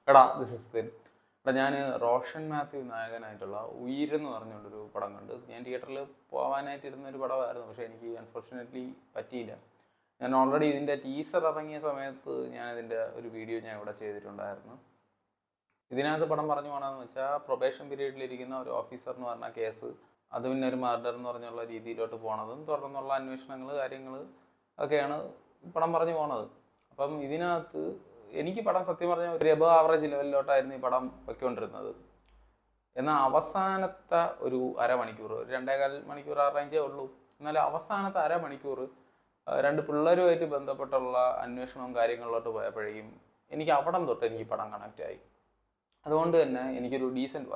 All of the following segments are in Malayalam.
എടാ ദിസ് ഇസ് ദിൻ. എടാ ഞാൻ റോഷൻ മാത്യു നായകനായിട്ടുള്ള ഉയിരെന്ന് പറഞ്ഞുകൊണ്ടൊരു പടം കണ്ട്. ഞാൻ തിയേറ്ററിൽ പോകാനായിട്ടിരുന്ന ഒരു പടമായിരുന്നു, പക്ഷേ എനിക്ക് അൺഫോർച്ചുനേറ്റ്ലി പറ്റിയില്ല. ഞാൻ ഓൾറെഡി ഇതിൻ്റെ ടീസർ ഇറങ്ങിയ സമയത്ത് ഇതിൻ്റെ ഒരു വീഡിയോ ഞാൻ ഇവിടെ ചെയ്തിട്ടുണ്ടായിരുന്നു. ഇതിനകത്ത് പടം പറഞ്ഞു പോകണമെന്ന് വെച്ചാൽ പ്രൊബേഷൻ പീരീഡിലിരിക്കുന്ന ഒരു ഓഫീസർ എന്ന് പറഞ്ഞ കേസ് അത് പിന്നെ ഒരു മർഡർ എന്ന് പറഞ്ഞുള്ള രീതിയിലോട്ട് പോണതും തുടർന്നുള്ള അന്വേഷണങ്ങൾ കാര്യങ്ങൾ ഒക്കെയാണ് പടം പറഞ്ഞു പോണത്. അപ്പം ഇതിനകത്ത് എനിക്ക് പടം സത്യം പറഞ്ഞാൽ ഒരു എബോ ആവറേജ് ലെവലിലോട്ടായിരുന്നു ഈ പടം പൊയ്ക്കൊണ്ടിരുന്നത്. എന്നാൽ അവസാനത്തെ ഒരു അരമണിക്കൂർ, ഒരു 2.25 മണിക്കൂർ ആ റേഞ്ചേ ഉള്ളൂ. എന്നാൽ അവസാനത്തെ അരമണിക്കൂർ രണ്ട് പിള്ളേരുമായിട്ട് ബന്ധപ്പെട്ടുള്ള അന്വേഷണവും കാര്യങ്ങളിലോട്ട് പോയപ്പോഴേക്കും എനിക്ക് അവിടം തൊട്ട് എനിക്ക് പടം കണക്റ്റ് ആയി. അതുകൊണ്ട് തന്നെ എനിക്കൊരു ഡീസൻറ്റ്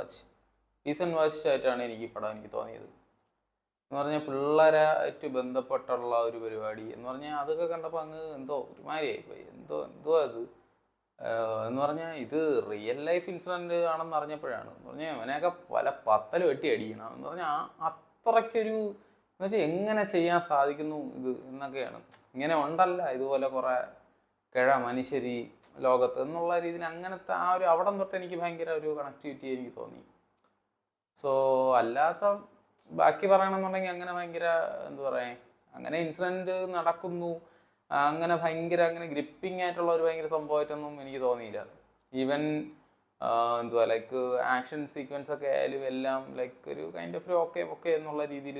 വാച്ച് ആയിട്ടാണ് എനിക്ക് പടം എനിക്ക് തോന്നിയത്. എന്ന് പറഞ്ഞാൽ പിള്ളേരായിട്ട് ബന്ധപ്പെട്ടുള്ള ഒരു പരിപാടി എന്ന് പറഞ്ഞാൽ അതൊക്കെ കണ്ടപ്പോൾ അങ്ങ് എന്തോ ഒരുമാതിരിയായിപ്പോയി. എന്തോ അത് എന്ന് പറഞ്ഞാൽ ഇത് റിയൽ ലൈഫ് ഇൻസിഡൻറ്റ് ആണെന്ന് അറിഞ്ഞപ്പോഴാണ്. എന്ന് പറഞ്ഞാൽ അവനെയൊക്കെ പല പത്തല് വെട്ടി അടിക്കണം എന്ന് പറഞ്ഞാൽ അത്രയ്ക്കൊരു എന്ന് വെച്ചാൽ എങ്ങനെ ചെയ്യാൻ സാധിക്കുന്നു ഇത് എന്നൊക്കെയാണ്. ഇങ്ങനെ ഉണ്ടല്ല ഇതുപോലെ കുറേ മനുഷ്യരി ലോകത്ത് എന്നുള്ള രീതിയിൽ അങ്ങനത്തെ ആ ഒരു അവിടം തൊട്ട് എനിക്ക് ഭയങ്കര ഒരു കണക്ടിവിറ്റി എനിക്ക് തോന്നി. സോ അല്ലാത്ത ബാക്കി പറയണമെന്നുണ്ടെങ്കിൽ അങ്ങനെ ഭയങ്കര എന്താ പറയുക, അങ്ങനെ ഇൻസിഡൻറ്റ് നടക്കുന്നു അങ്ങനെ ഭയങ്കര അങ്ങനെ ഗ്രിപ്പിംഗ് ആയിട്ടുള്ള ഒരു ഭയങ്കര സംഭവമായിട്ടൊന്നും എനിക്ക് തോന്നിയില്ല. ഈവൻ എന്തുവാ ലൈക്ക് ആക്ഷൻ സീക്വൻസ് ഒക്കെ ആയാലും എല്ലാം ലൈക്ക് ഒരു കൈൻഡ് ഓഫ് ഓക്കെ എന്നുള്ള രീതിയിൽ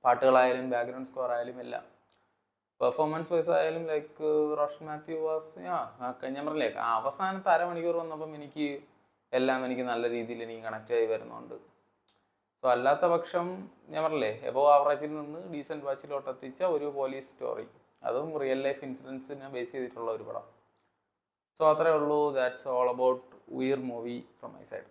പാട്ടുകളായാലും ബാക്ക്ഗ്രൗണ്ട് സ്കോർ ആയാലും എല്ലാം പെർഫോമൻസ് വൈസ് ആയാലും ലൈക്ക് റോഷൻ മാത്യു വാസ് ഞാൻ പറഞ്ഞില്ലേ ആ അവസാനത്തെ അരമണിക്കൂർ വന്നപ്പം എനിക്ക് നല്ല രീതിയിൽ എനിക്ക് കണക്റ്റ് ആയി വരുന്നുണ്ട്. സോ അല്ലാത്ത പക്ഷം ഞാൻ പറഞ്ഞില്ലേ എബോ ആവറേജിൽ നിന്ന് ഡീസൻറ്റ് വാച്ചിലോട്ട് എത്തിച്ച ഒരു പോലീസ് സ്റ്റോറി, അതും റിയൽ ലൈഫ് ഇൻസിഡൻസിനെ ബേസ് ചെയ്തിട്ടുള്ള ഒരു പടം. സോ അത്രേ ഉള്ളൂ. ദാറ്റ്സ് ഓൾ അബൌട്ട് ഉയർ മൂവി ഫ്രം മൈ സൈഡ്.